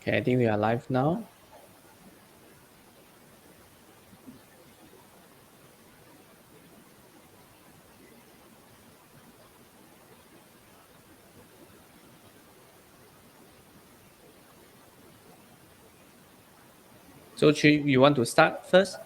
Okay, I think we are live now. So, Chi, you want to start first?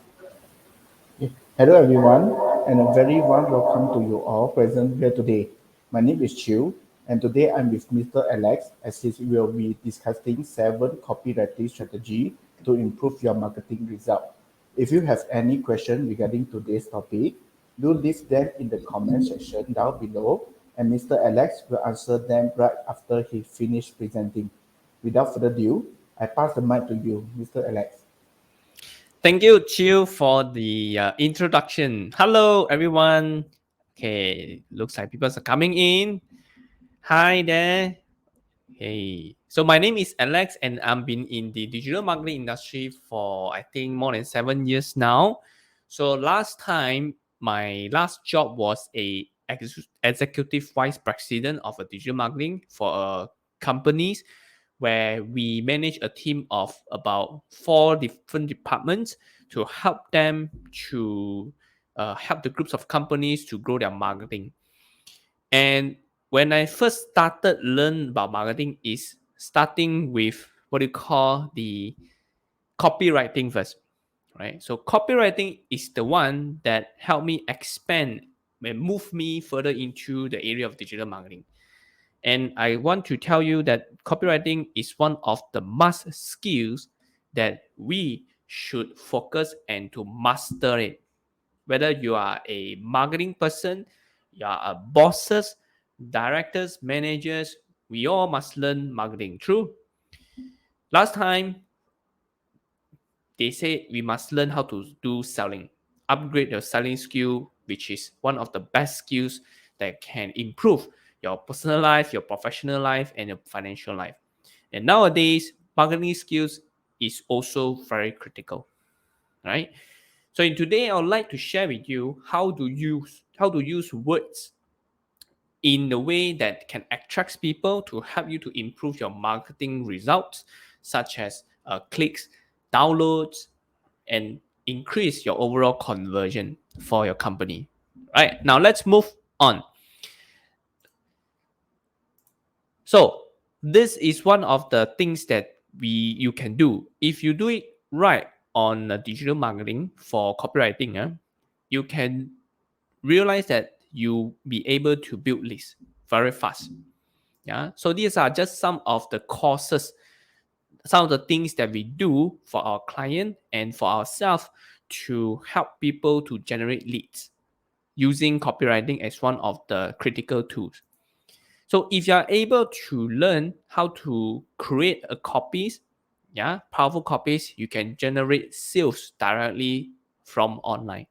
Hello everyone, and a very warm welcome to you all present here today. My name is Chiu, and today I'm with Mr. Alex as he will be discussing 7 copywriting strategy to improve your marketing result. If you have any question regarding today's topic, do leave them in the comment section down below, and Mr. Alex will answer them right after he finished presenting. Without further ado, I pass the mic to you, Mr. Alex. Thank you, Chiu, for the introduction. Hello, everyone. Okay, looks like people are coming in. Hi there. Hey, so my name is Alex, and I've been in the digital marketing industry for I think more than 7 years now. So last time, my last job was a executive vice president of a digital marketing for a companies where we manage a team of about 4 different departments to help them to help the groups of companies to grow their marketing. And when I first started learn about marketing is starting with what you call the copywriting first, right? So copywriting is the one that helped me expand and move me further into the area of digital marketing. And I want to tell you that copywriting is one of the must skills that we should focus and to master it. Whether you are a marketing person, you are a bosses, directors, managers, we all must learn marketing. True. Last time they say we must learn how to do selling, upgrade your selling skill, which is one of the best skills that can improve your personal life, your professional life, and your financial life. And nowadays, marketing skills is also very critical, right? So in today, I would like to share with you how to use words in the way that can attract people to help you to improve your marketing results, such as clicks, downloads, and increase your overall conversion for your company. Right now, let's move on. So this is one of the things that you can do if you do it right on digital marketing for copywriting. You can realize that you be able to build lists very fast. Yeah. So these are just some of the courses, some of the things that we do for our client and for ourselves to help people to generate leads using copywriting as one of the critical tools. So if you are able to learn how to create a copies, yeah, powerful copies, you can generate sales directly from online.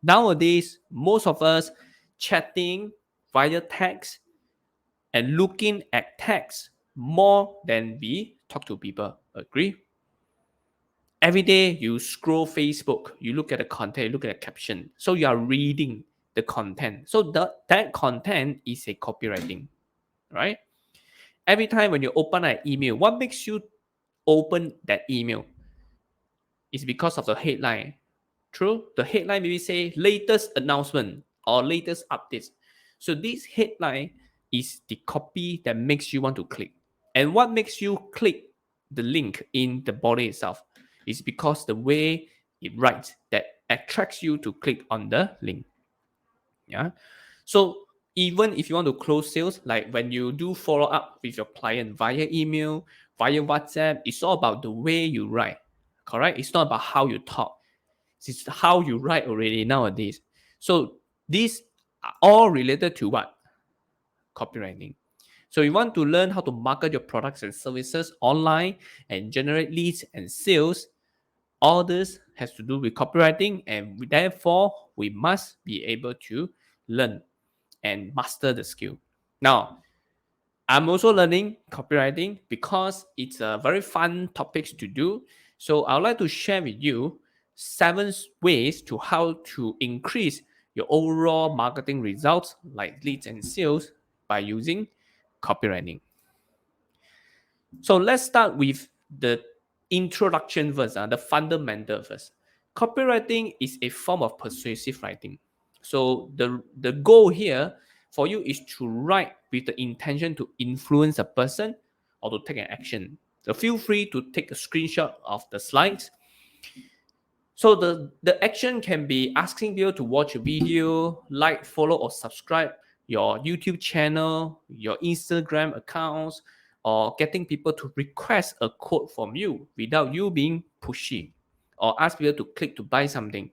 Nowadays, most of us chatting via text and looking at text more than we talk to people. Agree? Every day you scroll Facebook, you look at the content, you look at the caption. So you are reading the content. So that content is a copywriting, right? Every time when you open an email, what makes you open that email is because of the headline. True? The headline maybe say latest announcement or latest updates. So this headline is the copy that makes you want to click. And what makes you click the link in the body itself is because the way it writes that attracts you to click on the link. Yeah. So even if you want to close sales, like when you do follow up with your client via email, via WhatsApp, it's all about the way you write. Correct? It's not about how you talk. It's how you write already nowadays. So these are all related to what? Copywriting. So you want to learn how to market your products and services online and generate leads and sales. All this has to do with copywriting, and therefore we must be able to learn and master the skill. Now, I'm also learning copywriting because it's a very fun topic to do. So I would like to share with you 7 ways to how to increase your overall marketing results like leads and sales by using copywriting. So let's start with the introduction first, the fundamental first. Copywriting is a form of persuasive writing. So the goal here for you is to write with the intention to influence a person or to take an action. So feel free to take a screenshot of the slides. So the action can be asking people to watch a video, like, follow, or subscribe your YouTube channel, your Instagram accounts, or getting people to request a quote from you without you being pushy, or ask people to click to buy something.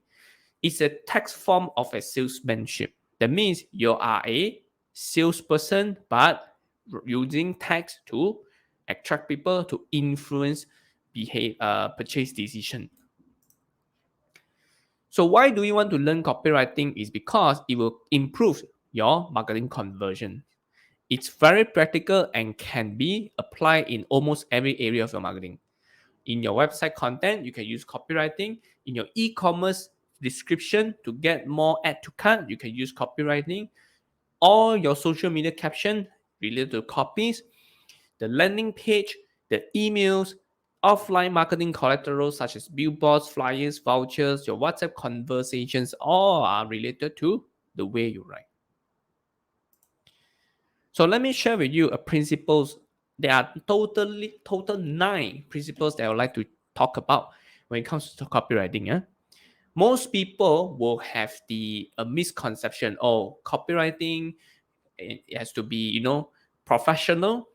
It's a text form of a salesmanship. That means you are a salesperson, but using text to attract people to influence purchase decision. So why do you want to learn copywriting? Is because it will improve your marketing conversion. It's very practical and can be applied in almost every area of your marketing. In your website content, you can use copywriting. In your e-commerce description to get more add to cart, you can use copywriting. All your social media caption related to copies, the landing page, the emails, offline marketing collateral such as billboards, flyers, vouchers, your WhatsApp conversations, all are related to the way you write. So let me share with you a principles. There are total 9 principles that I would like to talk about when it comes to copywriting. Most people will have a misconception. Oh, copywriting, it has to be professional,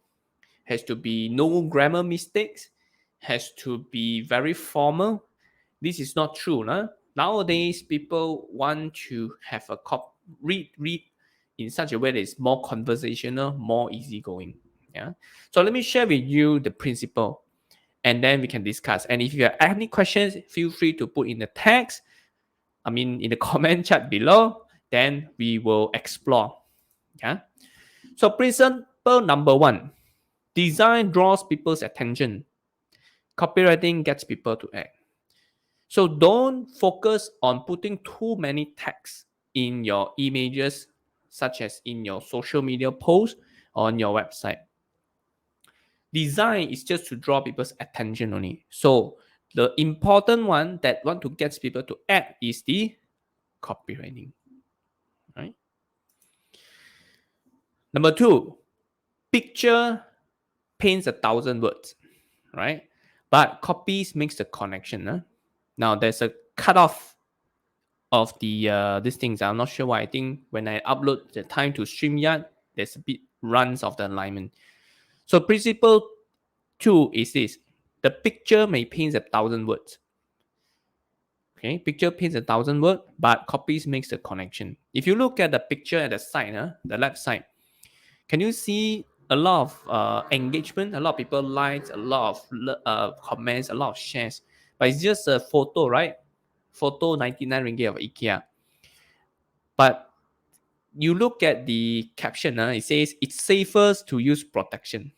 has to be no grammar mistakes, has to be very formal. This is not true. Nowadays, people want to have a read in such a way that is more conversational, more easygoing. Yeah. So let me share with you the principle, and then we can discuss. And if you have any questions, feel free to put in the text. In the comment chat below. Then we will explore. Yeah. So principle number 1. Design draws people's attention. Copywriting gets people to act. So don't focus on putting too many text in your images, such as in your social media posts or on your website. Design is just to draw people's attention only. So the important one that want to get people to act is the copywriting. Right? Number 2, picture paints 1,000 words, right? But copies makes the connection. Now there's a cutoff of these things. I'm not sure why. I think when I upload the time to StreamYard, there's a bit runs of the alignment. So principle 2 is this: the picture may paint 1,000 words. Okay, picture paints 1,000 words, but copies makes the connection. If you look at the picture at the side, the left side, can you see a lot of engagement? A lot of people likes, a lot of comments, a lot of shares. But it's just a photo, right? Photo 99 ringgit of IKEA. But you look at the caption, it says it's safer to use protection.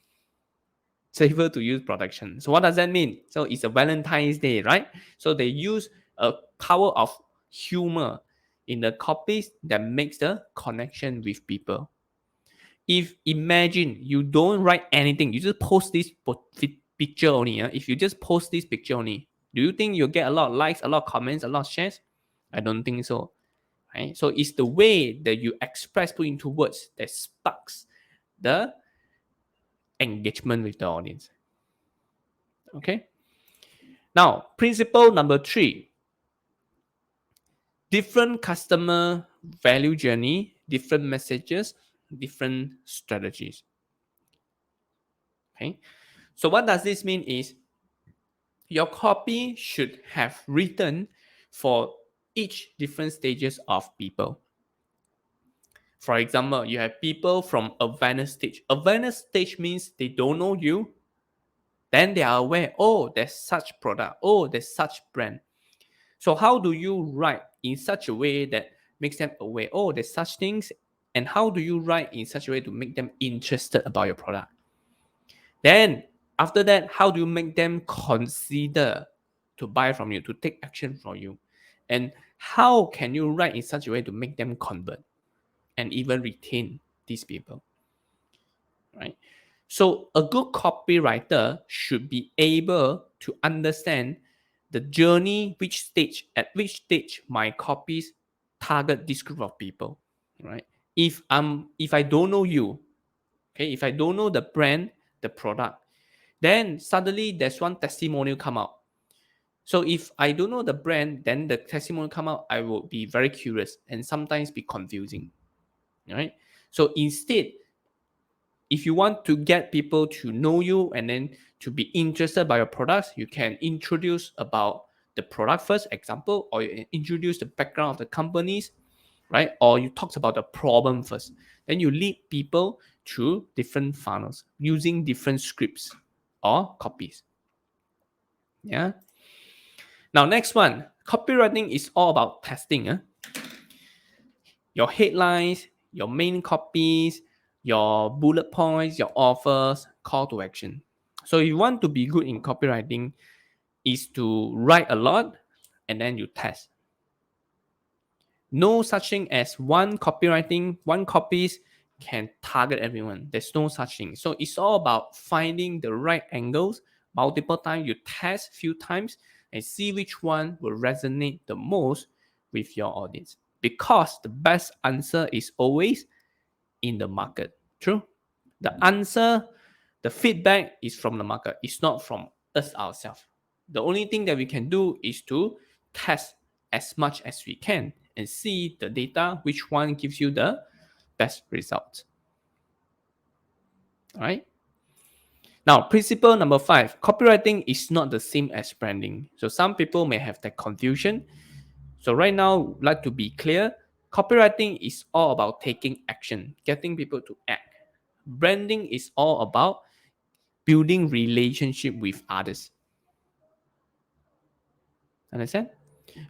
Safer to use protection. So what does that mean? So it's a Valentine's Day, right? So they use a power of humor in the copies that makes the connection with people. If imagine you don't write anything, you just post this picture only. If you just post this picture only, do you think you'll get a lot of likes, a lot of comments, a lot of shares? I don't think so. Right? So it's the way that you express, put into words, that sparks the engagement with the audience. Okay. Now, principle number 3. Different customer value journey, different messages, different strategies. Okay. So what does this mean is your copy should have written for each different stages of people. For example, you have people from awareness stage. Awareness stage means they don't know you. Then they are aware, oh, there's such product. Oh, there's such brand. So how do you write in such a way that makes them aware, oh, there's such things? And how do you write in such a way to make them interested about your product? Then after that, how do you make them consider to buy from you, to take action from you? And how can you write in such a way to make them convert and even retain these people? Right? So a good copywriter should be able to understand the journey, at which stage my copies target this group of people, right? If I don't know you, okay, if I don't know the brand, the product, then suddenly there's one testimonial come out. So if I don't know the brand, then the testimonial come out, I will be very curious and sometimes be confusing, right? So instead, if you want to get people to know you and then to be interested by your products, you can introduce about the product first, example, or you introduce the background of the companies, right? Or you talk about the problem first. Then you lead people through different funnels using different scripts or copies. Yeah. Now, next one, copywriting is all about testing. Your headlines, your main copies, your bullet points, your offers, call to action. So if you want to be good in copywriting, is to write a lot and then you test. No such thing as one copies can target everyone. There's no such thing. So it's all about finding the right angles multiple times. You test few times and see which one will resonate the most with your audience. Because the best answer is always in the market. True? The answer, the feedback is from the market. It's not from us ourselves. The only thing that we can do is to test as much as we can and see the data, which one gives you the best results. All right. Now, principle number 5, copywriting is not the same as branding. So some people may have that confusion. So right now, like to be clear, copywriting is all about taking action, getting people to act. Branding is all about building relationship with others. Understand?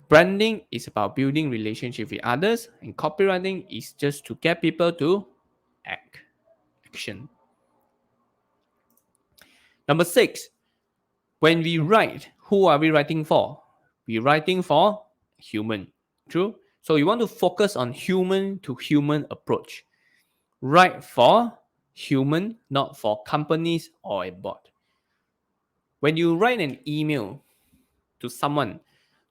Branding is about building relationship with others, and copywriting is just to get people to action. Number 6, when we write, who are we writing for? We're writing for human. True? So you want to focus on human to human approach. Write for human, not for companies or a bot. When you write an email to someone,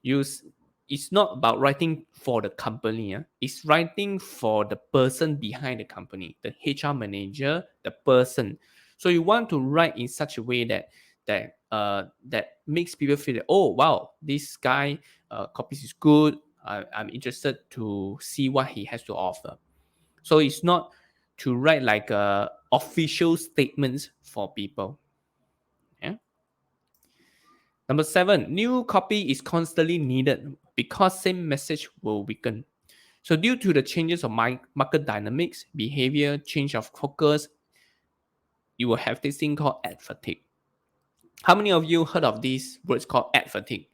it's not about writing for the company. It's writing for the person behind the company, the HR manager, the person. So you want to write in such a way that makes people feel that, oh wow, this guy copies is good. I'm interested to see what he has to offer. So it's not to write like official statements for people. Yeah. Number 7, new copy is constantly needed because same message will weaken. So due to the changes of market dynamics, behavior, change of focus, you will have this thing called ad fatigue. How many of you heard of these words called ad fatigue?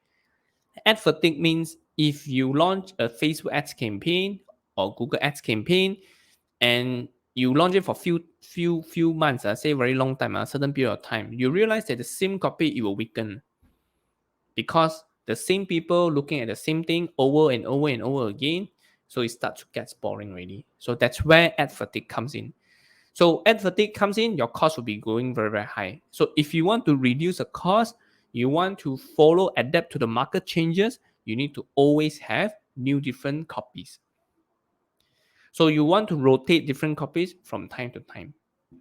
Ad fatigue means if you launch a Facebook ads campaign or Google ads campaign and you launch it for few months, say very long time, a certain period of time, you realize that the same copy, it will weaken. Because the same people looking at the same thing over and over and over again, so it starts to get boring already. So that's where ad fatigue comes in. So ad fatigue comes in, your cost will be going very, very high. So if you want to reduce the cost, you want to adapt to the market changes, you need to always have new different copies. So you want to rotate different copies from time to time.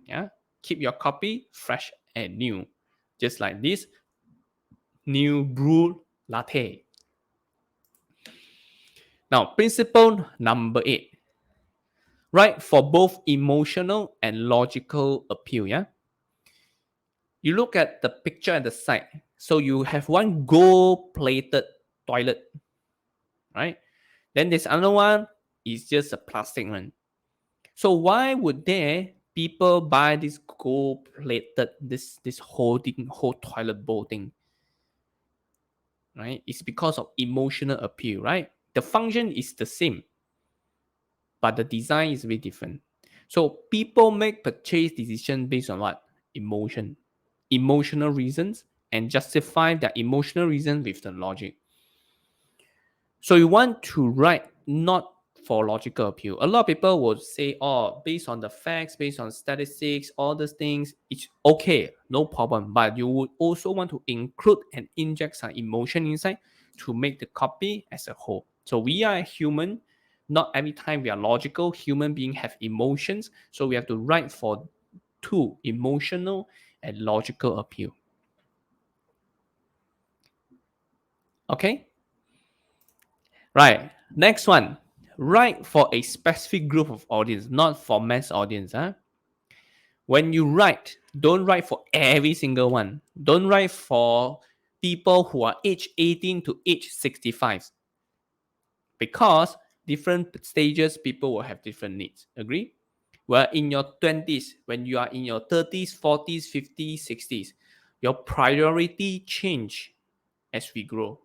Yeah, keep your copy fresh and new, just like this new brew latte. Now, principle number 8, write for both emotional and logical appeal. Yeah, you look at the picture at the side. So you have one gold-plated toilet, right? Then this other one is just a plastic one. So why would people buy this gold-plated, this whole toilet bowl thing? Right? It's because of emotional appeal, right? The function is the same, but the design is very different. So people make purchase decision based on what? Emotional reasons, and justify their emotional reason with the logic. So you want to write not for logical appeal. A lot of people would say, oh, based on the facts, based on statistics, all these things, it's okay, no problem. But you would also want to include and inject some emotion inside to make the copy as a whole. So we are human. Not every time we are logical. Human beings have emotions. So we have to write for two, emotional and logical appeal. Okay? Right. Next one. Write for a specific group of audience, not for mass audience. Huh? When you write, don't write for every single one. Don't write for people who are age 18 to age 65. Because different stages, people will have different needs. Agree? Well, in your 20s, when you are in your 30s, 40s, 50s, 60s, your priority change as we grow.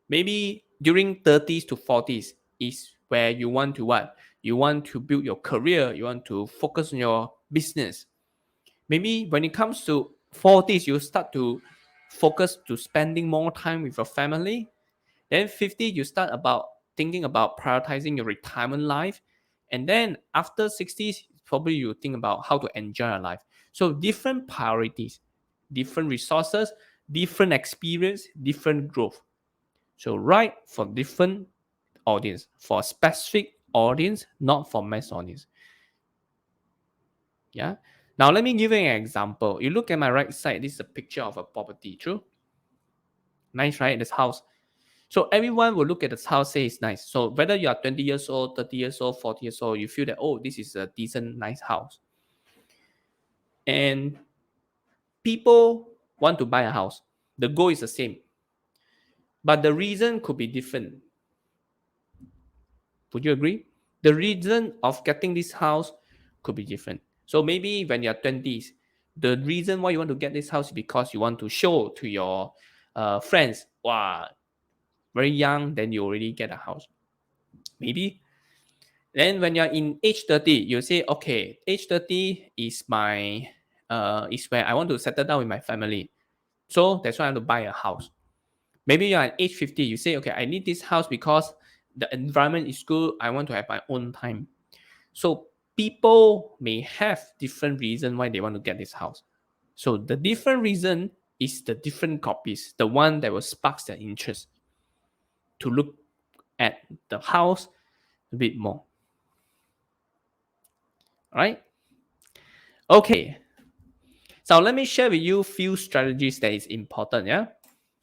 Maybe during 30s to 40s is where you want to what? You want to build your career. You want to focus on your business. Maybe when it comes to 40s, you start to focus to spending more time with your family. Then 50, you start about thinking about prioritizing your retirement life. And then after 60s, probably you think about how to enjoy your life. So different priorities, different resources, different experience, different growth. So write for different audience, for specific audience, not for mass audience. Yeah. Now let me give you an example. You look at my right side. This is a picture of a property. True. Nice, right? This house. So everyone will look at this house, say it's nice. So whether you are 20 years old, 30 years old, 40 years old, you feel that, oh, this is a decent, nice house. And people want to buy a house. The goal is the same. But the reason could be different. Would you agree? The reason of getting this house could be different. So maybe when you're 20s, the reason why you want to get this house is because you want to show to your friends, wow, very young, then you already get a house. Maybe. Then when you're in age 30, you say, okay, age 30 is my is where I want to settle down with my family. So that's why I want to buy a house. Maybe you're at age 50, you say, okay, I need this house because the environment is good. I want to have my own time. So people may have different reasons why they want to get this house. So the different reason is the different copies, the one that will spark their interest to look at the house a bit more. All right? Okay. So let me share with you a few strategies that is important, yeah?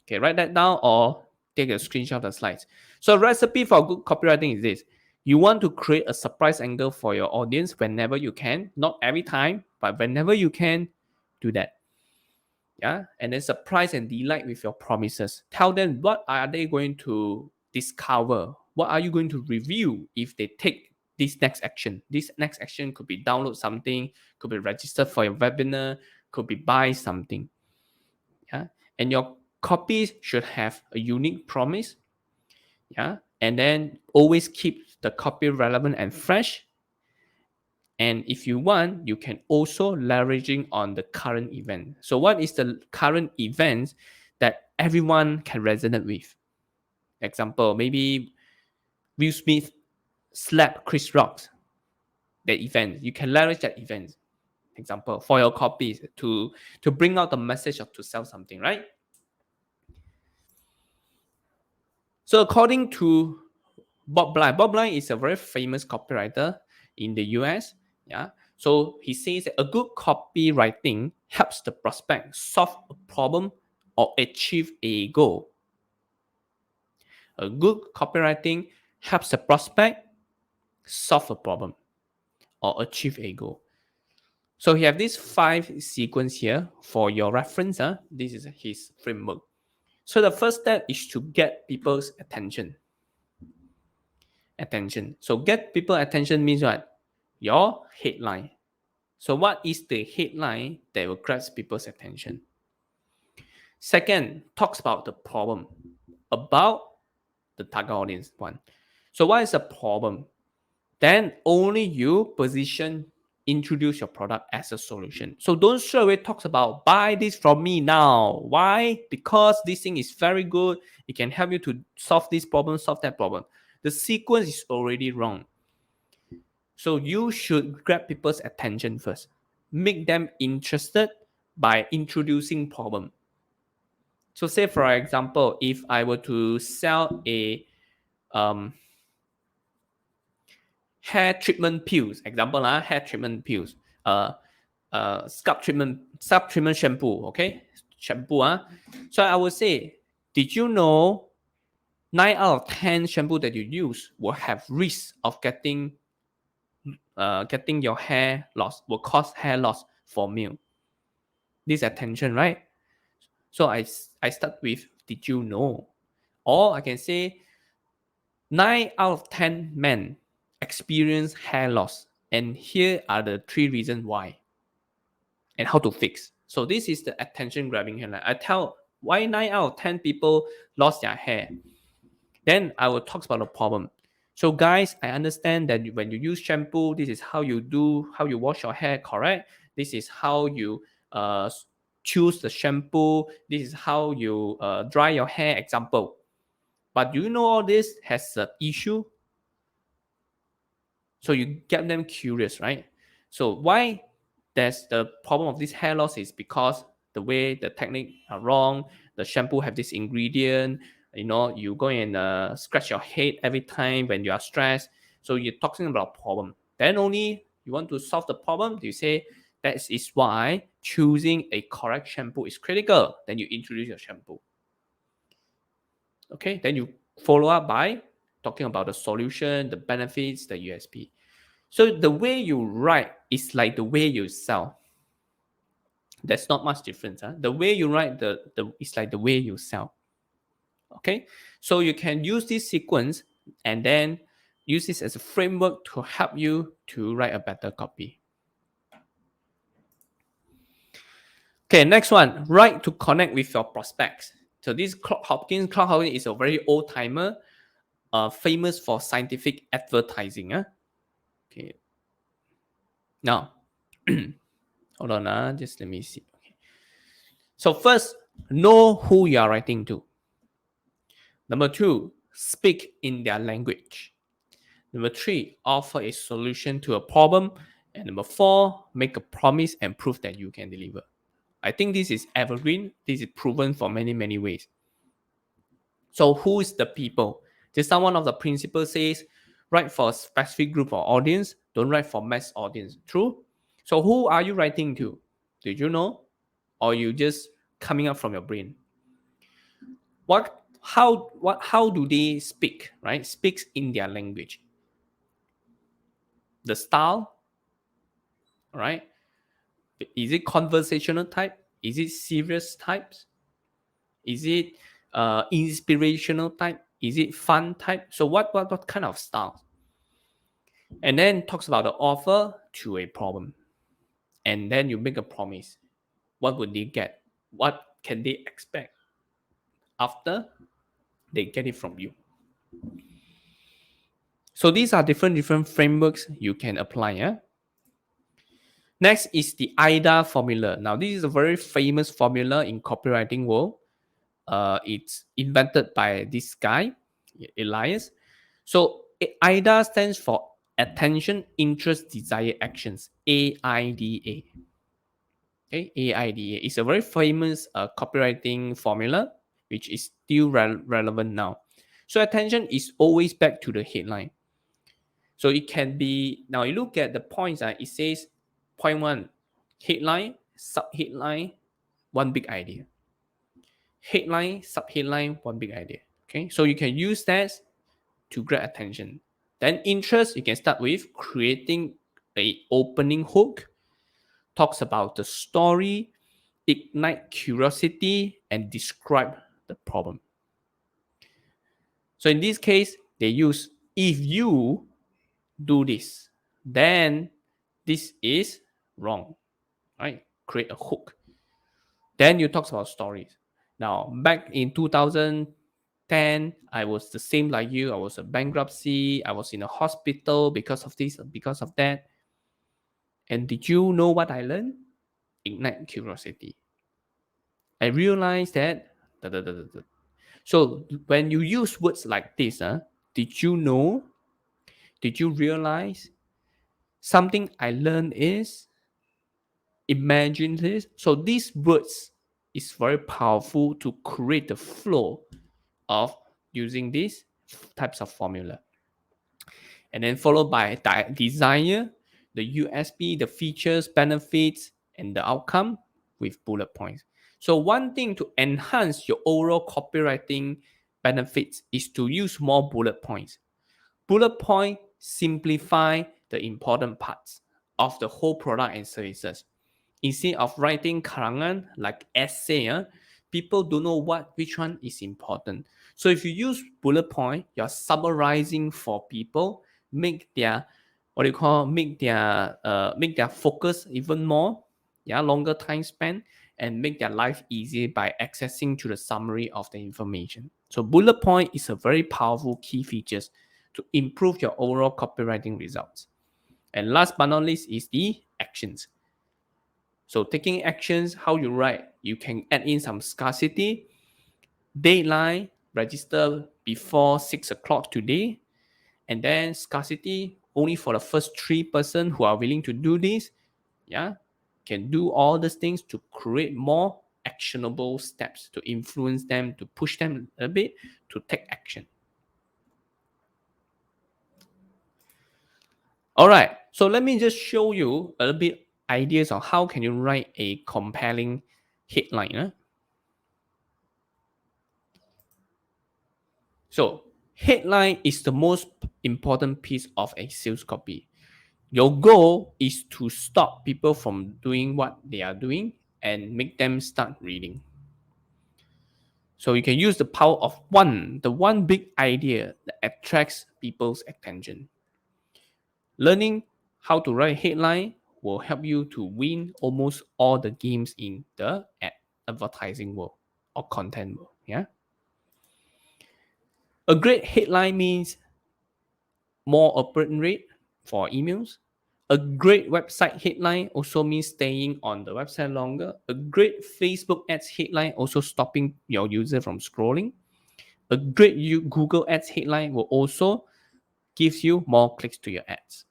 Okay, write that down or take a screenshot of the slides. So recipe for good copywriting is this. You want to create a surprise angle for your audience whenever you can. Not every time, but whenever you can, do that. Yeah, and then surprise and delight with your promises. Tell them what are they going to discover. What are you going to review if they take this next action? This next action could be download something, could be register for your webinar, could be buy something. Yeah, and your copies should have a unique promise. Yeah, and then always keep the copy relevant and fresh. And if you want, you can also leveraging on the current event. So what is the current event that everyone can resonate with? Example, maybe Will Smith slapped Chris Rock. That event, you can leverage that event. Example, for your copies to bring out the message of to sell something, right? So according to Bob Bly is a very famous copywriter in the US. Yeah. So he says that a good copywriting helps the prospect solve a problem or achieve a goal. A good copywriting helps the prospect solve a problem or achieve a goal. So he have these 5 sequence here for your reference. This is his framework. So the first step is to get people's attention. So get people attention means what? Your headline. So what is the headline that will grasp people's attention? Second, talks about the problem, about the target audience one. So what is the problem? Then only you introduce your product as a solution. So don't straight away talk about buy this from me now. Why? Because this thing is very good. It can help you to solve this problem, solve that problem. The sequence is already wrong. So you should grab people's attention first. Make them interested by introducing problem. So say for example, if I were to sell a hair treatment pills, example, hair treatment pills, scalp treatment shampoo, okay? Shampoo. So I would say, did you know 9 out of 10 shampoo that you use will have risk of getting your hair loss, will cause hair loss for male? This attention, right? So I start with, did you know? Or I can say 9 out of 10 men experience hair loss, and here are the 3 reasons why and how to fix. So this is the attention grabbing headline. I tell why 9 out of 10 people lost their hair. Then I will talk about the problem. So guys, I understand that when you use shampoo, this is how you wash your hair, correct? This is how you choose the shampoo. This is how you dry your hair, example. But do you know all this has an issue? So you get them curious, right? So why there's the problem of this hair loss is because the way the technique are wrong. The shampoo have this ingredient. You go and scratch your head every time when you are stressed. So you're talking about problem. Then only you want to solve the problem. You say that is why choosing a correct shampoo is critical. Then you introduce your shampoo. Okay, then you follow up by talking about the solution, the benefits, the USP. So the way you write is like the way you sell. There's not much difference. The way you write is like the way you sell. Okay, so you can use this sequence and then use this as a framework to help you to write a better copy. Okay, next one, write to connect with your prospects. So this Claude Hopkins is a very old timer, famous for scientific advertising. Okay, now hold on, just let me see. Okay. So first, know who you are writing to. Number 2, speak in their language. Number 3, offer a solution to a problem. And number 4, make a promise and prove that you can deliver. I think this is evergreen. This is proven for many, many ways. So who is the people? Just one of the principles says, write for a specific group or audience. Don't write for mass audience. True? So who are you writing to? Did you know? Or you just coming up from your brain? How do they speak, right? Speaks in their language. The style, right? Is it conversational type? Is it serious types? Is it inspirational type? Is it fun type? So what kind of style? And then talks about the offer to a problem. And then you make a promise. What would they get? What can they expect after they get it from you? So these are different frameworks you can apply. Next is the AIDA formula. Now, this is a very famous formula in copywriting world. It's invented by this guy, Elias. So AIDA stands for attention, interest, desire, actions. AIDA. Okay, AIDA. It's a very famous copywriting formula, which is still relevant now. So attention is always back to the headline. So it can be, now you look at the points, it says point 1, headline, sub-headline, one big idea. Headline, sub-headline, one big idea. Okay, so you can use that to grab attention. Then interest, you can start with creating an opening hook, talks about the story, ignite curiosity, and describe the problem. So in this case, they use, if you do this, then this is wrong, right? Create a hook. Then you talk about stories. Now, back in 2010, I was the same like you. I was a bankruptcy. I was in a hospital because of this, because of that. And did you know what I learned? Ignite curiosity. I realized that. So when you use words like this, Did you know? Did you realize? Something I learned is, imagine this. So these words is very powerful to create the flow of using these types of formula. And then followed by desire, the USP, the features, benefits, and the outcome with bullet points. So one thing to enhance your overall copywriting benefits is to use more bullet points. Bullet point simplify the important parts of the whole product and services. Instead of writing karangan like essay, people don't know which one is important. So if you use bullet point, you're summarizing for people, make their make their focus even more, longer time span, and make their life easier by accessing to the summary of the information. So bullet point is a very powerful key features to improve your overall copywriting results. And last but not least is the actions. So taking actions, how you write, you can add in some scarcity, deadline, register before 6 o'clock today, and then scarcity only for the first 3 person who are willing to do this. Can do all these things to create more actionable steps to influence them, to push them a bit to take action. All right, so let me just show you a little bit ideas on how can you write a compelling headline. So headline is the most important piece of a sales copy. Your goal is to stop people from doing what they are doing and make them start reading. So you can use the power of the one big idea that attracts people's attention. Learning how to write headline will help you to win almost all the games in the advertising world or content world. A great headline means more open rate for emails. A great website headline also means staying on the website longer. A great Facebook ads headline also stopping your user from scrolling. A great Google ads headline will also give you more clicks to your ads.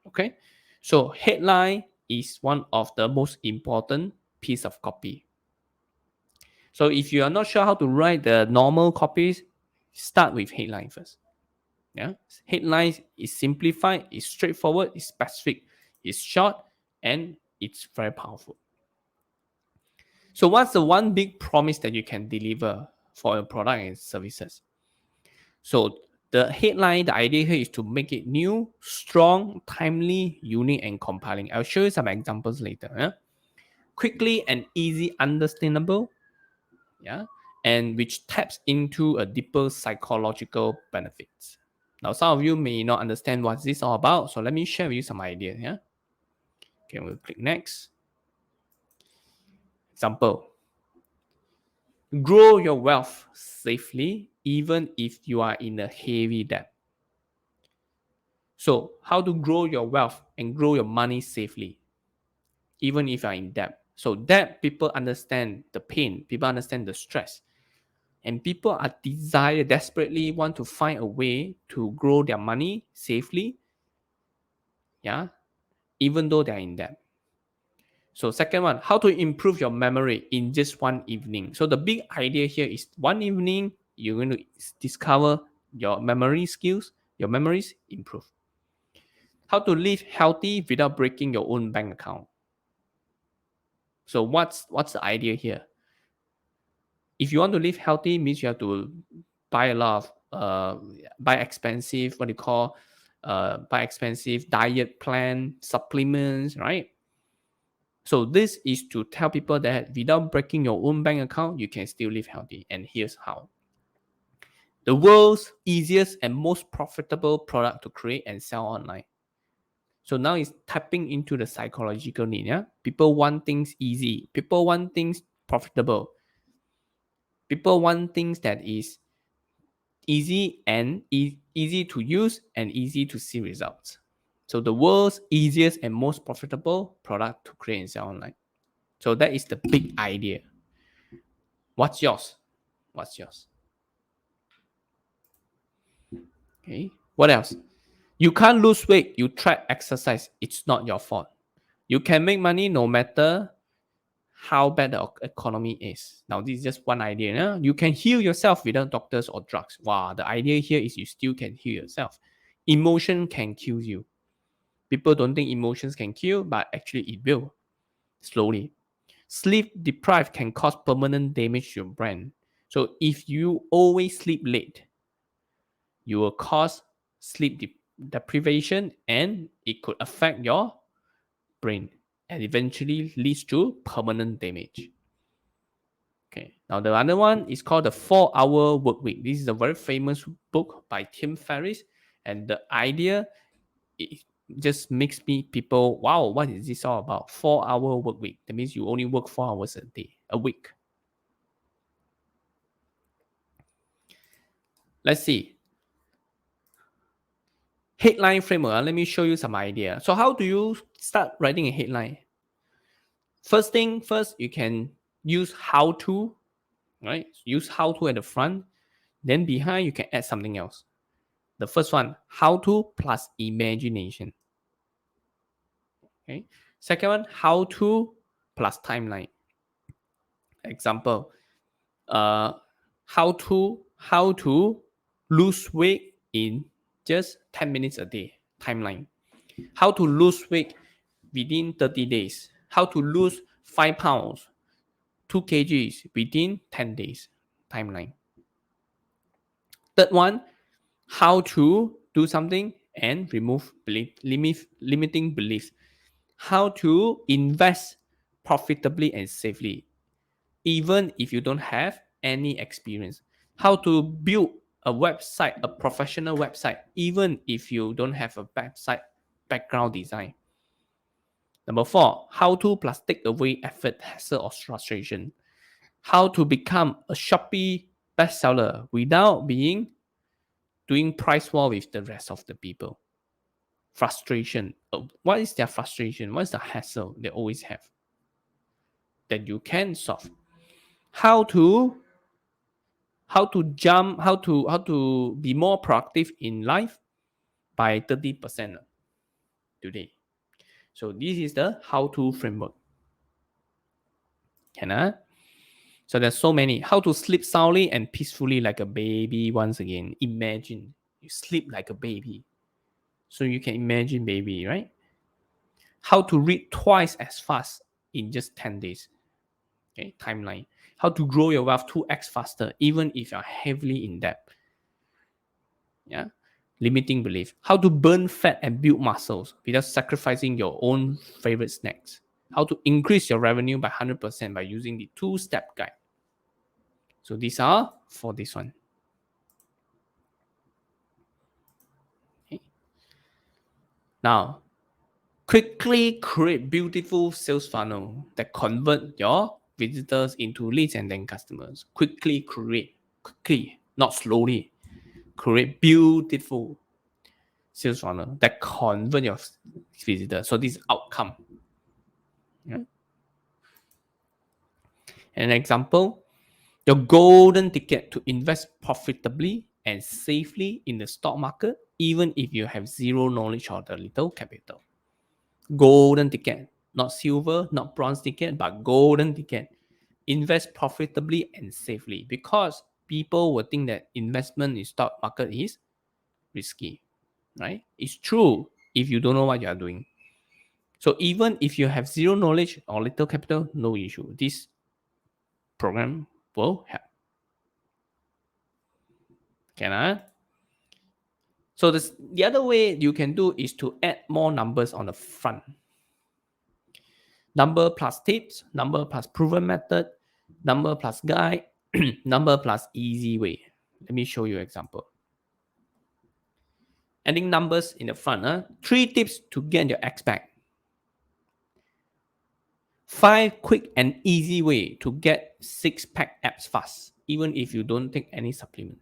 Okay, so headline is one of the most important piece of copy. So if you are not sure how to write the normal copies, start with headline first. Headline is simplified, it's straightforward, it's specific, it's short, and it's very powerful. So what's the one big promise that you can deliver for your product and services? So the headline, the idea here is to make it new, strong, timely, unique, and compelling. I'll show you some examples later. Quickly and easy understandable, and which taps into a deeper psychological benefits. Now, some of you may not understand what this is all about, so let me share with you some ideas. Okay, we'll click next. Example. Grow your wealth safely even if you are in a heavy debt. So, how to grow your wealth and grow your money safely even if you are in debt. So debt, people understand the pain, people understand the stress. And people are desperately want to find a way to grow their money safely, even though they're in debt. So second one, how to improve your memory in just one evening. So the big idea here is one evening, you're going to discover your memory skills, your memories improve. How to live healthy without breaking your own bank account. So what's the idea here? If you want to live healthy, means you have to buy a lot of buy expensive diet plan, supplements, right? So this is to tell people that without breaking your own bank account, you can still live healthy. And here's how. The world's easiest and most profitable product to create and sell online. So now it's tapping into the psychological need. People want things easy. People want things profitable. People want things that is easy and easy to use and easy to see results. So the world's easiest and most profitable product to create and sell online. So that is the big idea. What's yours? Okay. What else? You can't lose weight. You try exercise. It's not your fault. You can make money no matter how bad the economy is. Now, this is just one idea. Yeah? You can heal yourself without doctors or drugs. Wow, the idea here is you still can heal yourself. Emotion can kill you. People don't think emotions can kill, but actually it will, slowly. Sleep deprived can cause permanent damage to your brain. So if you always sleep late, you will cause sleep deprivation and it could affect your brain and eventually leads to permanent damage. Okay, now the other one is called the 4-Hour Work Week. This is a very famous book by Tim Ferriss, and the idea it just makes people, wow, what is this all about? 4-Hour Work Week. That means you only work 4 hours a week. Let's see. Headline framework. Let me show you some idea. So how do you start writing a headline? First thing first, you can use how to, right? Use how to at the front. Then behind, you can add something else. The first one, how to plus imagination. Okay. Second one, how to plus timeline. Example, how to lose weight in just 10 minutes a day. Timeline. How to lose weight within 30 days. How to lose 5 pounds, 2 kgs within 10 days. Timeline. Third one, how to do something and remove limiting beliefs. How to invest profitably and safely, even if you don't have any experience. How to build a website, a professional website, even if you don't have a website background design. Number 4, how to plus take away effort, hassle, or frustration. How to become a Shopee bestseller without doing price war with the rest of the people. Frustration. What is their frustration? What is the hassle they always have that you can solve? How to jump, how to be more productive in life by 30% today. So this is the how to framework. Can I? So there's so many. How to sleep soundly and peacefully like a baby. Once again, imagine you sleep like a baby. So you can imagine baby, right? How to read twice as fast in just 10 days. Okay, timeline. How to grow your wealth 2x faster, even if you're heavily in debt. Yeah. Limiting belief. How to burn fat and build muscles without sacrificing your own favorite snacks. How to increase your revenue by 100% by using the 2-step guide. So these are for this one. Okay. Now, quickly create beautiful sales funnel that convert your visitors into leads and then customers. Quickly, not slowly. Create beautiful sales funnel that convert your visitors. So this is outcome. Yeah. An example, your golden ticket to invest profitably and safely in the stock market, even if you have zero knowledge or the little capital. Golden ticket, not silver, not bronze ticket, but golden ticket. Invest profitably and safely, because people will think that investment in stock market is risky, right? It's true if you don't know what you are doing. So even if you have zero knowledge or little capital, no issue. This program will help. Can I? So the other way you can do is to add more numbers on the front. Number plus tips, number plus proven method, number plus guide, number plus easy way. Let me show you an example. Adding numbers in the front. 3 tips to get your ex back. 5 quick and easy way to get 6-pack abs fast, even if you don't take any supplement.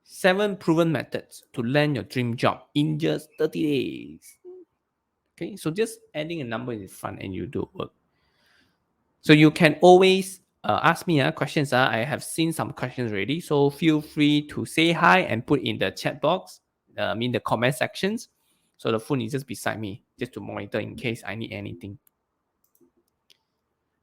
7 proven methods to land your dream job in just 30 days. Okay, so just adding a number in the front and you do work. So you can always ask me questions. I have seen some questions already, so feel free to say hi and put in the chat box, the comment sections. So the phone is just beside me, just to monitor in case I need anything.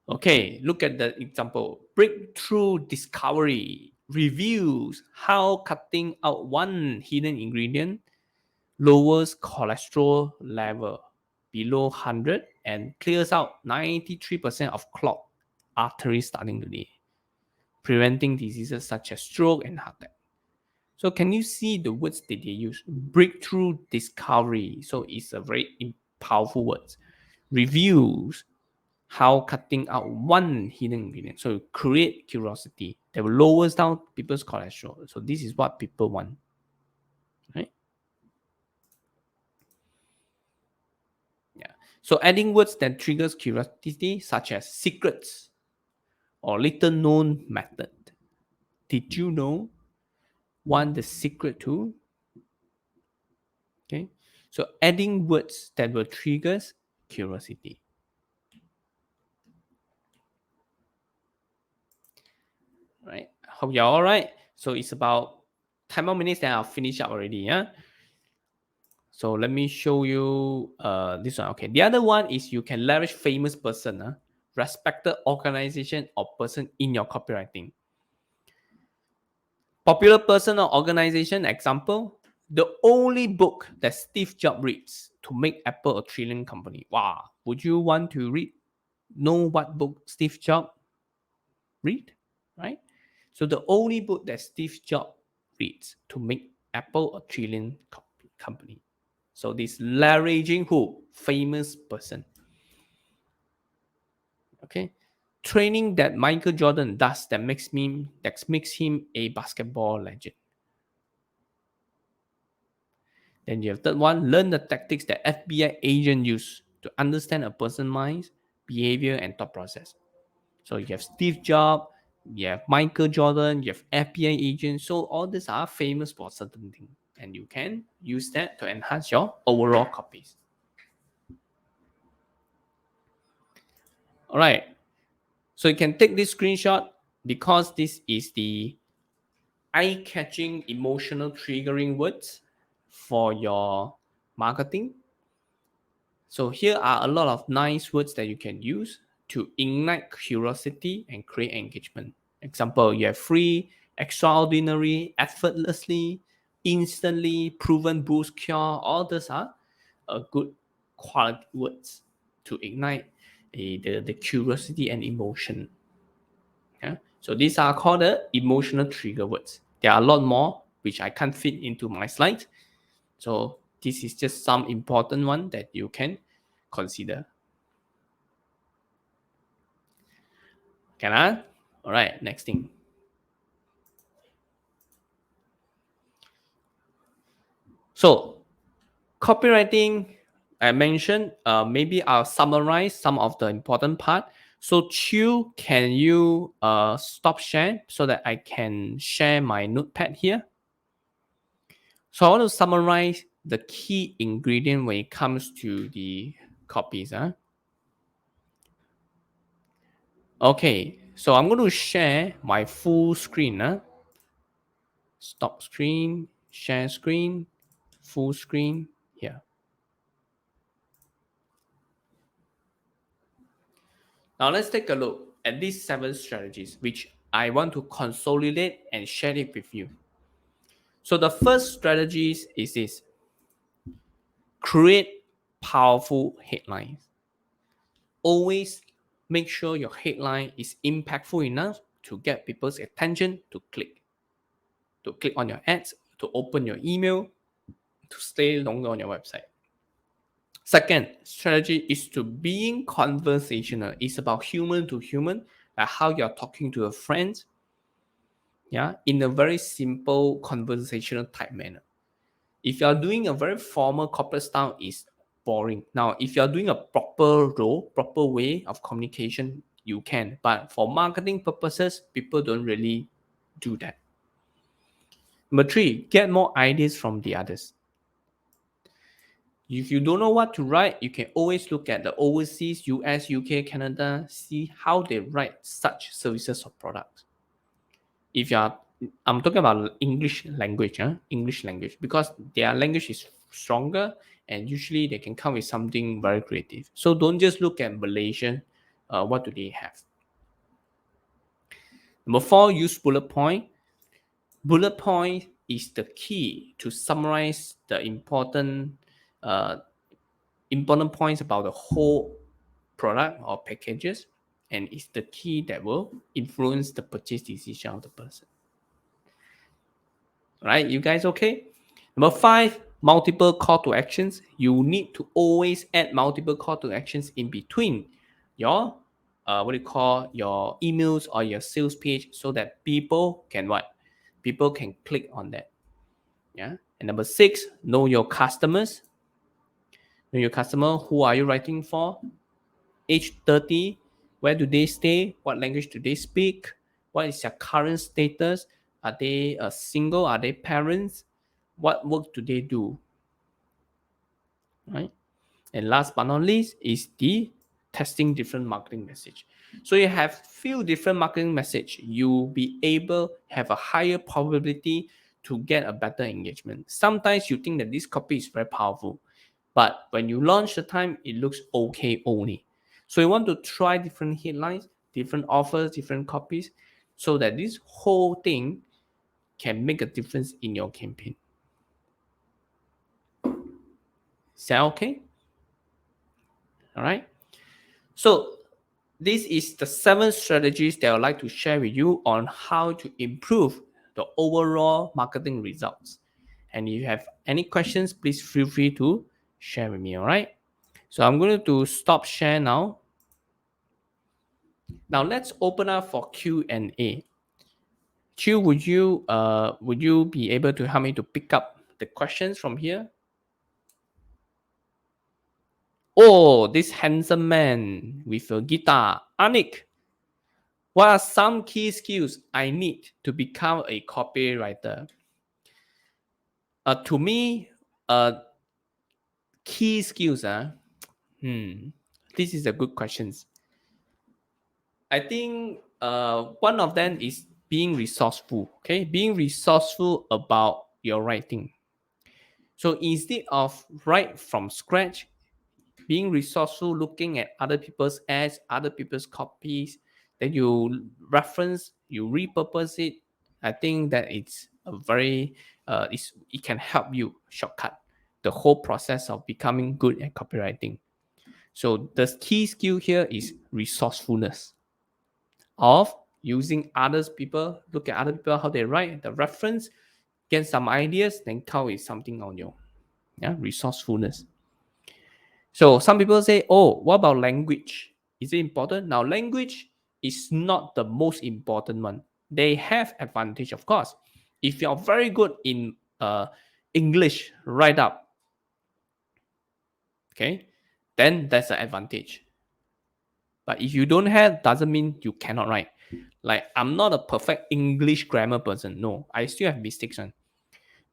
Okay, look at the example. Breakthrough discovery reveals how cutting out one hidden ingredient lowers cholesterol level below 100 and clears out 93% of clogged arteries starting today, preventing diseases such as stroke and heart attack. So can you see the words that they use? Breakthrough discovery. So it's a very powerful word. Reviews how cutting out one hidden ingredient. So create curiosity that will lowers down people's cholesterol. So this is what people want. Right? Yeah. So adding words that triggers curiosity, such as secrets or little known method. Did you know? Want the secret to? Okay. So adding words that will triggers curiosity. Right. Hope you're all right. So it's about 10 more minutes, then I'll finish up already. Yeah. So let me show you this one. Okay. The other one is you can leverage famous person, respected organization or person in your copywriting. Popular person or organization, example, the only book that Steve Jobs reads to make Apple a trillion company. Wow. Would you want to know what book Steve Jobs read? Right? So the only book that Steve Jobs reads to make Apple a trillion company. So this leveraging who? Famous person. Okay. Training that Michael Jordan does that makes him a basketball legend. Then you have third one, learn the tactics that FBI agents use to understand a person's mind, behavior, and thought process. So you have Steve Jobs, you have Michael Jordan, you have FBI agents. So all these are famous for certain things. And you can use that to enhance your overall copies. All right. So you can take this screenshot because this is the eye-catching, emotional triggering words for your marketing. So here are a lot of nice words that you can use to ignite curiosity and create engagement. Example, you have free, extraordinary, effortlessly, instantly, proven boost cure. All these are a good quality words to ignite the curiosity and emotion. Yeah? So these are called the emotional trigger words. There are a lot more which I can't fit into my slide. So this is just some important one that you can consider. Can I? All right, next thing. So copywriting, I mentioned, maybe I'll summarize some of the important part. So Qiu, can you stop share so that I can share my notepad here? So I want to summarize the key ingredient when it comes to the copies. Okay, so I'm going to share my full screen. Stop screen, share screen, full screen here. Now let's take a look at these 7 strategies, which I want to consolidate and share it with you. So the first strategy is this: create powerful headlines. Always make sure your headline is impactful enough to get people's attention to click on your ads, to open your email, to stay longer on your website. Second strategy is to being conversational. It's about human to human, like how you're talking to a friend, in a very simple conversational type manner. If you're doing a very formal corporate style, it's boring. Now, if you're doing a proper way of communication, you can. But for marketing purposes, people don't really do that. Number 3, get more ideas from the others. If you don't know what to write, you can always look at the overseas, US, UK, Canada, see how they write such services or products. If you are, I'm talking about English language, English language, because their language is stronger and usually they can come with something very creative. So don't just look at Malaysian, what do they have? Number 4, use bullet point. Bullet point is the key to summarize the important points about the whole product or packages, and it's the key that will influence the purchase decision of the person. Right, you guys okay? Number 5, multiple call to actions. You need to always add multiple call to actions in between your your emails or your sales page, so that people can what? People can click on that. Yeah. And number 6, know your customers. Know your customer. Who are you writing for? Age 30. Where do they stay? What language do they speak? What is their current status? Are they single? Are they parents? What work do they do? Right. And last but not least is the testing different marketing message. So you have few different marketing message, you'll be able to have a higher probability to get a better engagement. Sometimes you think that this copy is very powerful, but when you launch the time, it looks okay only. So you want to try different headlines, different offers, different copies, so that this whole thing can make a difference in your campaign. Is that okay? All right. So this is the 7 strategies that I would like to share with you on how to improve the overall marketing results. And if you have any questions, please feel free to share with me. All right. So I'm going to stop share now. Now let's open up for Q&A. Chu, would you be able to help me to pick up the questions from here? Oh, this handsome man with a guitar, Anik. What are some key skills I need to become a copywriter? To me, key skills. This is a good question. I think one of them is being resourceful. Okay, being resourceful about your writing. So instead of write from scratch, being resourceful, looking at other people's ads, other people's copies, then you reference, you repurpose it. I think that it's a very it can help you shortcut the whole process of becoming good at copywriting. So the key skill here is resourcefulness, of using others people, look at other people how they write, the reference, get some ideas, then come with something on your resourcefulness. So some people say, oh, what about language? Is it important? Now, language is not the most important one. They have advantage, of course. If you're very good in English, right up, okay, then that's an advantage. But if you don't have, doesn't mean you cannot write. Like, I'm not a perfect English grammar person. No, I still have mistakes on.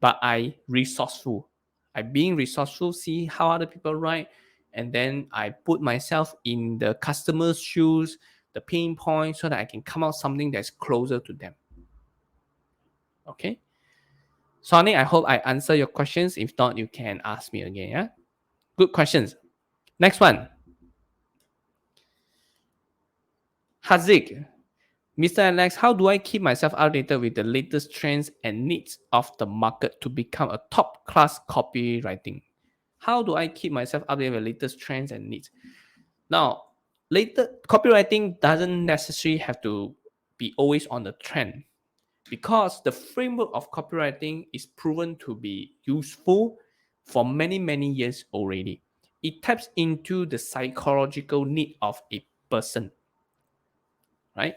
But I resourceful. I being resourceful, see how other people write, and then I put myself in the customer's shoes, the pain point, so that I can come out something that's closer to them. Okay. Sonny, I hope I answer your questions. If not, you can ask me again. Yeah. Good questions. Next one. Hazik. Mr. Alex, how do I keep myself updated with the latest trends and needs of the market to become a top-class copywriting? How do I keep myself updated with the latest trends and needs? Now, later copywriting doesn't necessarily have to be always on the trend, because the framework of copywriting is proven to be useful for many, many years already. It taps into the psychological need of a person, right?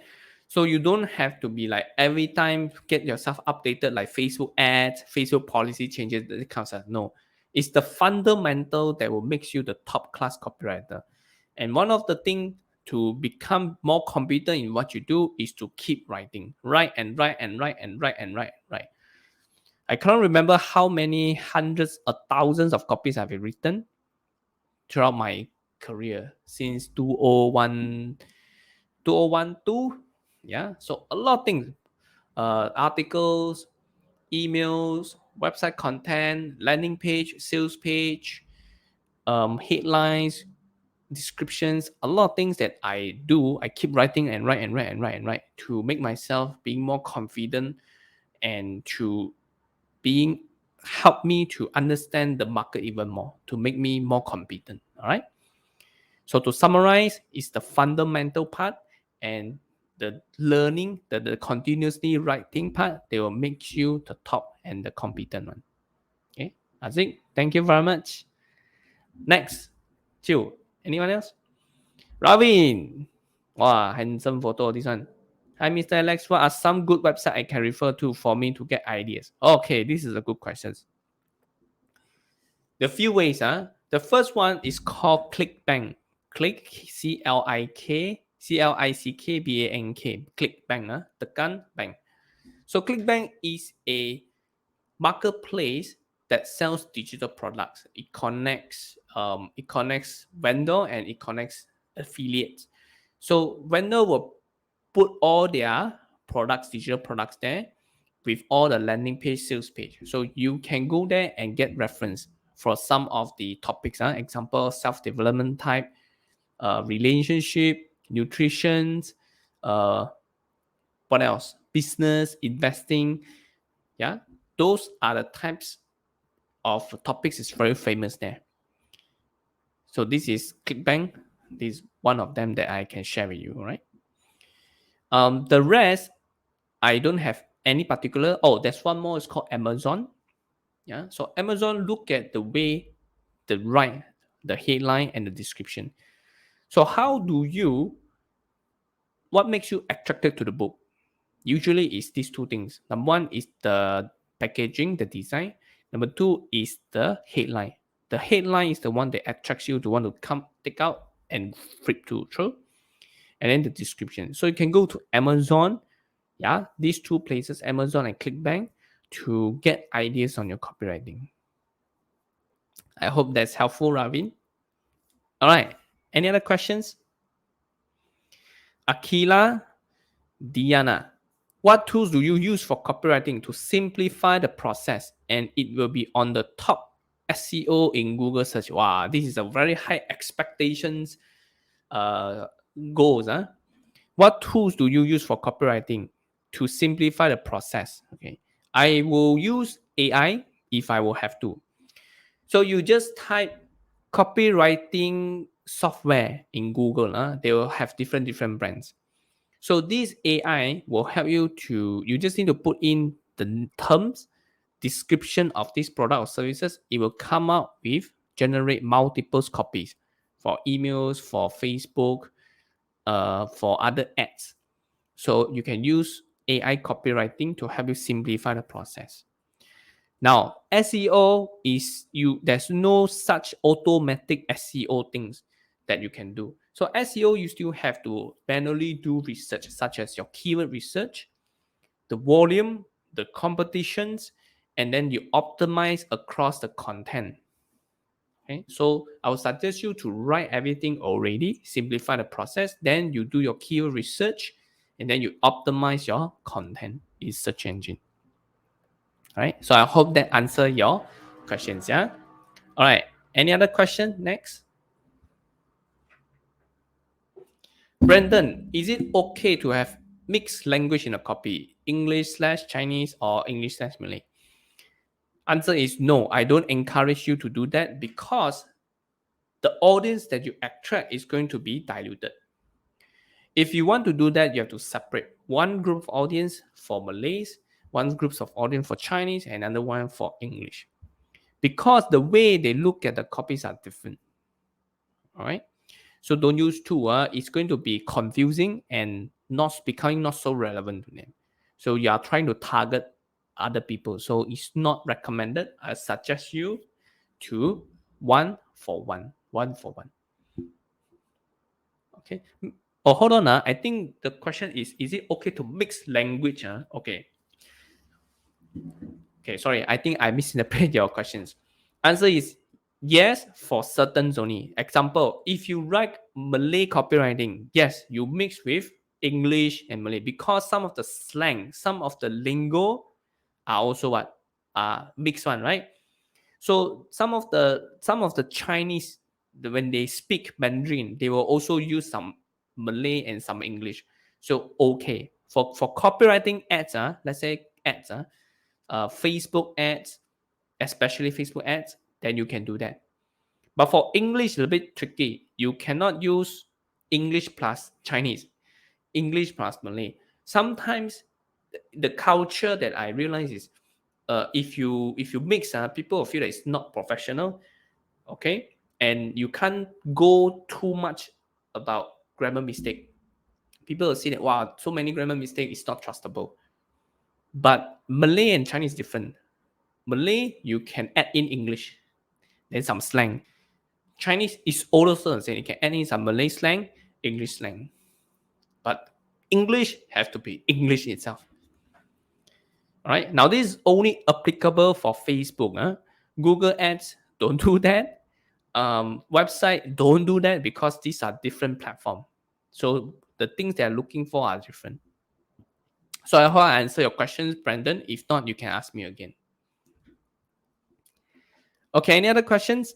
So you don't have to be like every time get yourself updated like Facebook ads, Facebook policy changes, that kind of stuff. No, it's the fundamental that will make you the top class copywriter. And one of the things to become more competent in what you do is to keep writing, write and write and write and write and write and write. I cannot remember how many hundreds or thousands of copies I've written throughout my career since 2012. Yeah, so a lot of things, articles, emails, website content, landing page, sales page, headlines, descriptions, a lot of things that I do. I keep writing and write to make myself being more confident and to being help me to understand the market even more, to make me more competent. All right. So to summarize, is the fundamental part and the learning, the continuously writing part, they will make you the top and the competent one. Okay, I think. Thank you very much. Next, Chiu. Anyone else? Ravin. Wow, handsome photo. This one. Hi, Mr. Alex. What are some good websites I can refer to for me to get ideas? Okay, this is a good question. The few ways. The first one is called ClickBank. Click ClickClickBank. ClickBank. Tekan bank. So ClickBank is a marketplace that sells digital products. It connects vendor and it connects affiliates. So vendor will put all their products, digital products there with all the landing page, sales page. So you can go there and get reference for some of the topics. Example, self-development type, relationship, nutrition, what else? Business, investing. Yeah, those are the types of topics is very famous there. So this is ClickBank. This is one of them that I can share with you. All right. The rest, I don't have any particular. Oh, there's one more. It's called Amazon. Yeah. So Amazon look at the way the write the headline and the description. So how do you? What makes you attracted to the book? Usually, is these two things. Number one is the packaging, the design. Number two is the headline. The headline is the one that attracts you to want to come take out and flip through. And then the description. So you can go to Amazon, yeah, these two places, Amazon and ClickBank, to get ideas on your copywriting. I hope that's helpful, Ravin. All right. Any other questions? Akila, Diana. What tools do you use for copywriting to simplify the process and it will be on the top SEO in Google search? Wow, this is a very high expectations goals. What tools do you use for copywriting to simplify the process? Okay, I will use AI if I will have to. So you just type copywriting software in Google. They will have different brands. So this AI will help you to, you just need to put in the terms, description of this product or services. It will come out with generate multiple copies for emails, for Facebook, for other ads. So you can use AI copywriting to help you simplify the process. Now, SEO is there's no such automatic SEO things that you can do. So SEO, you still have to manually do research, such as your keyword research, the volume, the competitions, and then you optimize across the content. Okay, so I would suggest you to write everything already, simplify the process, then you do your keyword research, and then you optimize your content in search engine. All right, so I hope that answer your questions. Yeah. All right. Any other question? Next. Brandon, is it okay to have mixed language in a copy, English/Chinese or English/Malay? Answer is no. I don't encourage you to do that because the audience that you attract is going to be diluted. If you want to do that, you have to separate one group of audience for Malays, one group of audience for Chinese, and another one for English. Because the way they look at the copies are different. All right. So don't use two. It's going to be confusing and becoming not so relevant to them. So you are trying to target other people. So it's not recommended. I suggest you to one for one. Okay. Oh, hold on. I think the question is it okay to mix language? Okay. Okay, sorry, I think I misinterpreted your questions. Answer is yes for certain only. Example, if you write Malay copywriting, yes, you mix with English and Malay because some of the slang, some of the lingo are also what? Mixed one, right? So some of the Chinese, when they speak Mandarin, they will also use some Malay and some English. So okay, for copywriting ads, let's say ads, Facebook ads, especially Facebook ads, then you can do that. But for English, a little bit tricky. You cannot use English plus Chinese, English plus Malay. Sometimes the culture that I realize is, if you mix, people will feel that it's not professional, okay, and you can't go too much about grammar mistake. People will see that, wow, so many grammar mistake is not trustable. But Malay and Chinese is different. Malay, you can add in English, then some slang. Chinese is also the same. You can add in some Malay slang, English slang. But English have to be English itself. All right. Now this is only applicable for Facebook. Google Ads, don't do that. Website, don't do that because these are different platforms. So the things they are looking for are different. So I hope I answer your questions, Brandon. If not, you can ask me again. Okay, any other questions?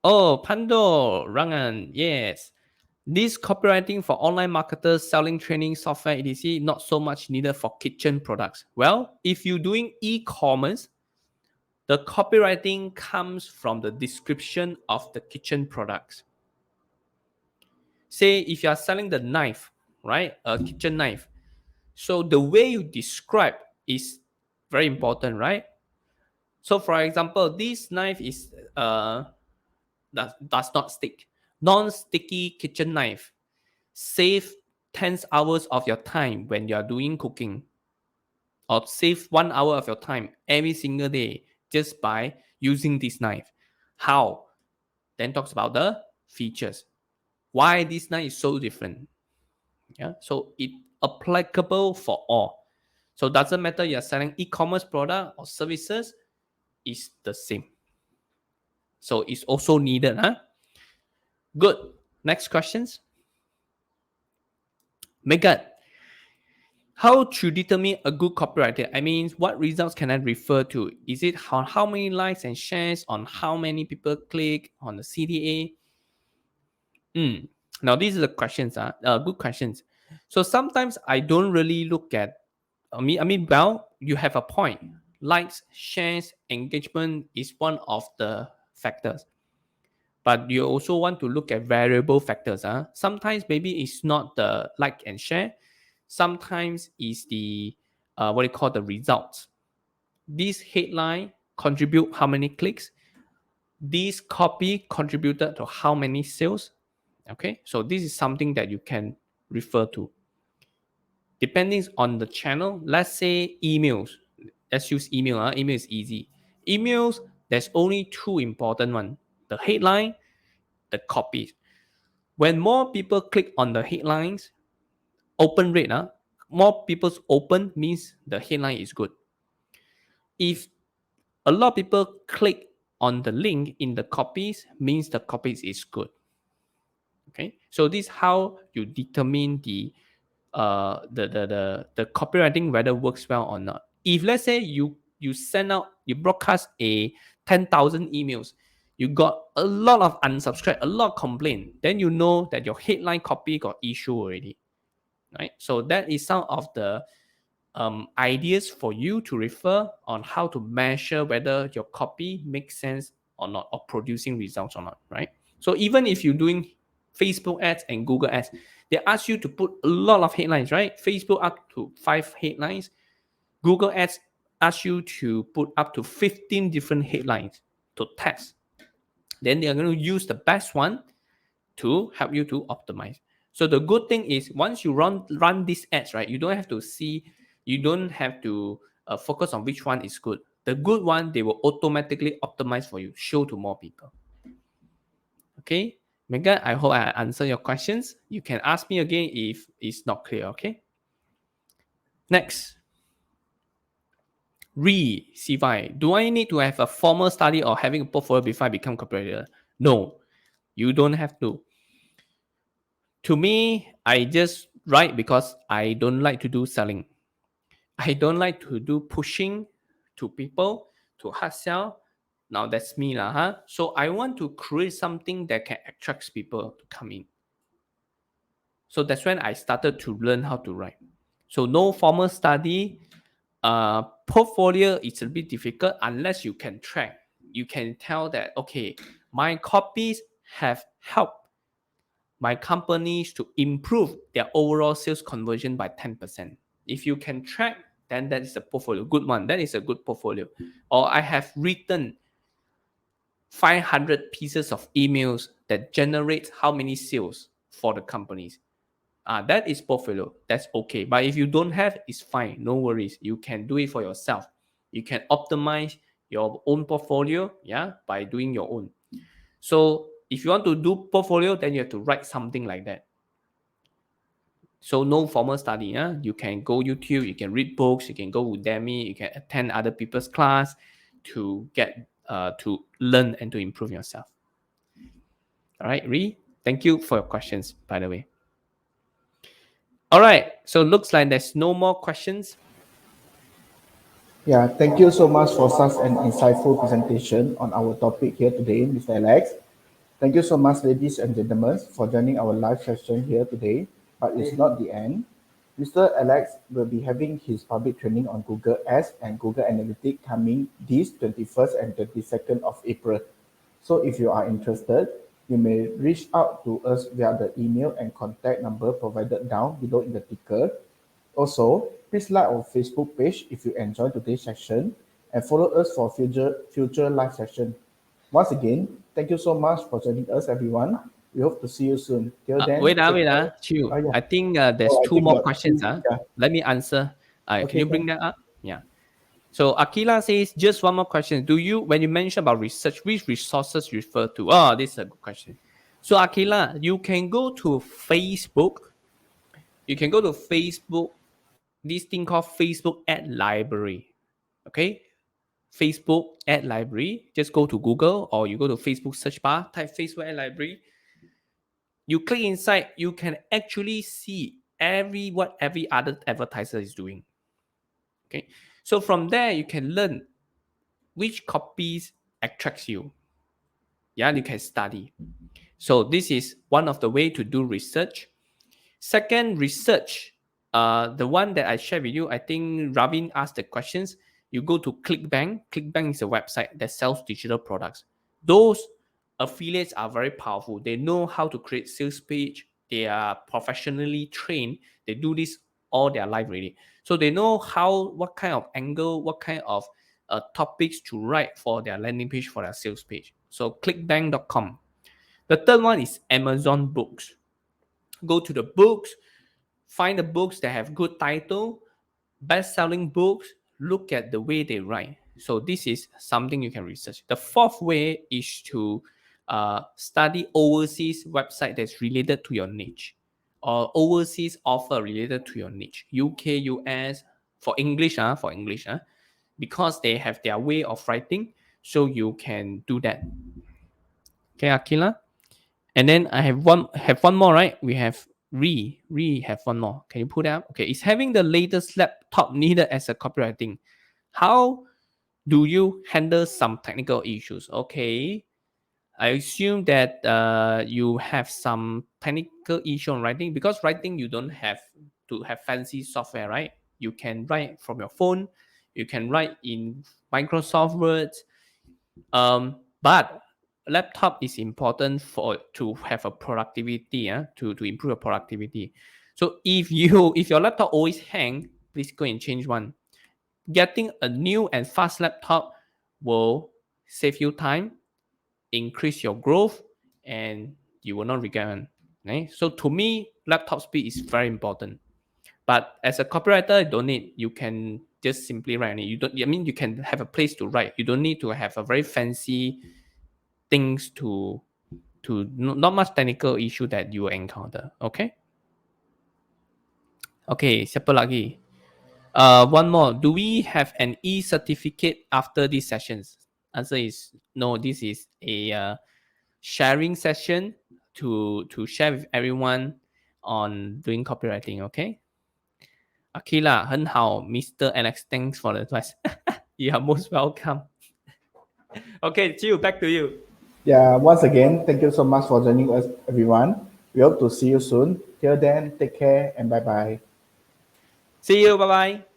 Oh, Pando, Rangan, yes. This copywriting for online marketers, selling training, software, etc., not so much needed for kitchen products. Well, if you're doing e-commerce, the copywriting comes from the description of the kitchen products. Say if you are selling the knife, right? A kitchen knife. So the way you describe is very important, right? So for example, this knife is does not stick. Non-sticky kitchen knife. Save 10 hours of your time when you are doing cooking. Or save 1 hour of your time every single day just by using this knife. How? Then talks about the features. Why this knife is so different. Yeah, so it applicable for all. So it doesn't matter you're selling e-commerce product or services, it's the same. So it's also needed. Good. Next questions. Megan, how to determine a good copywriter? I mean, what results can I refer to? Is it how many likes and shares, on how many people click on the CTA? Now, these are the questions, good questions. So sometimes I don't really look at, well, you have a point. Likes, shares, engagement is one of the factors. But you also want to look at variable factors. Sometimes maybe it's not the like and share. Sometimes it's the, what you call the results. This headline contribute how many clicks. This copy contributed to how many sales. Okay, so this is something that you can refer to. Depending on the channel, let's say emails. Let's use email. Email is easy. Emails, there's only two important ones: the headline, the copy. When more people click on the headlines, open rate, more people open means the headline is good. If a lot of people click on the link in the copies, means the copies is good. Okay, so this is how you determine the copywriting whether works well or not. If let's say you broadcast a 10,000 emails, you got a lot of unsubscribe, a lot of complaint, then you know that your headline copy got issue already, right? So that is some of the ideas for you to refer on how to measure whether your copy makes sense or not, or producing results or not, right? So even if you're doing Facebook ads and Google ads, they ask you to put a lot of headlines, right? Facebook up to 5 headlines. Google ads ask you to put up to 15 different headlines to test. Then they are going to use the best one to help you to optimize. So the good thing is once you run these ads, right, you don't have to focus on which one is good. The good one, they will automatically optimize for you, show to more people. Okay, Megan, I hope I answer your questions. You can ask me again if it's not clear, okay? Next. CY, do I need to have a formal study or having a portfolio before I become copywriter? No, you don't have to. To me, I just write because I don't like to do selling. I don't like to do pushing to people to hard sell. Now that's me lah, huh? So I want to create something that can attract people to come in. So that's when I started to learn how to write. So no formal study. Portfolio is a bit difficult unless you can track. You can tell that, okay, my copies have helped my companies to improve their overall sales conversion by 10%. If you can track, then that is a portfolio, good one. That is a good portfolio. Or I have written 500 pieces of emails that generate how many sales for the companies. That is portfolio. That's okay. But if you don't have, it's fine. No worries. You can do it for yourself. You can optimize your own portfolio, yeah, by doing your own. So if you want to do portfolio, then you have to write something like that. So no formal study. Yeah? You can go YouTube, you can read books, you can go Udemy, you can attend other people's class to get to learn and to improve yourself. All right, Ree, thank you for your questions, by the way. All right, so looks like there's no more questions. Yeah, thank you so much for such an insightful presentation on our topic here today, Mr. Alex. Thank you so much, ladies and gentlemen, for joining our live session here today. But it's not the end. Mr. Alex will be having his public training on Google Ads and Google Analytics coming this 21st and 22nd of April. So if you are interested, you may reach out to us via the email and contact number provided down below in the ticker. Also, please like our Facebook page if you enjoyed today's session and follow us for future live session. Once again, thank you so much for joining us, everyone. We hope to see you soon. Till then, Wait, take care. Chiu. Yeah. I think there's I two think more got questions. two. Yeah. Let me answer. Can Okay, you bring that up? Yeah. So Akila says, just one more question. When you mention about research, which resources refer to? Oh, this is a good question. So Akila, you can go to Facebook. You can go to Facebook, this thing called Facebook Ad Library. Okay? Facebook Ad Library. Just go to Google or you go to Facebook search bar, type Facebook Ad Library. You click inside, you can actually see what every other advertiser is doing. Okay? So from there, you can learn which copies attracts you. Yeah, you can study. So this is one of the way to do research. Second, research. The one that I shared with you, I think Ravin asked the questions. You go to ClickBank. ClickBank is a website that sells digital products. Those affiliates are very powerful. They know how to create sales page. They are professionally trained. They do this all their life really. So they know what kind of angle, what kind of topics to write for their landing page, for their sales page. So clickbank.com. The third one is Amazon Books. Go to the books, find the books that have good title, best-selling books, look at the way they write. So this is something you can research. The fourth way is to study overseas website that's related to your niche or overseas offer related to your niche. UK, US, for English, because they have their way of writing, so you can do that. Okay, Akila? And then I have one more, right? We have have one more. Can you put that up? Okay, is having the latest laptop needed as a copywriting? How do you handle some technical issues? Okay, I assume that you have some technical issue on writing, because writing you don't have to have fancy software, right? You can write from your phone, you can write in Microsoft Word, but laptop is important to have a productivity, to improve your productivity. So if your laptop always hang, please go and change one. Getting a new and fast laptop will save you time, increase your growth, and you will not regret one. Okay? So to me, laptop speed is very important. But as a copywriter, you don't need. You can just simply write it. You can have a place to write. You don't need to have a very fancy things to not much technical issue that you will encounter. Okay. Okay, siapa lagi? One more. Do we have an e-certificate after these sessions? Answer is no. This is a sharing session to share with everyone on doing copywriting. Okay. Okay lah, 很好 Mr. Alex. Thanks for the advice. You are most welcome. Okay, Chiu, back to you. Yeah, once again, thank you so much for joining us, everyone. We hope to see you soon. Till then, take care and bye bye. See you. Bye bye.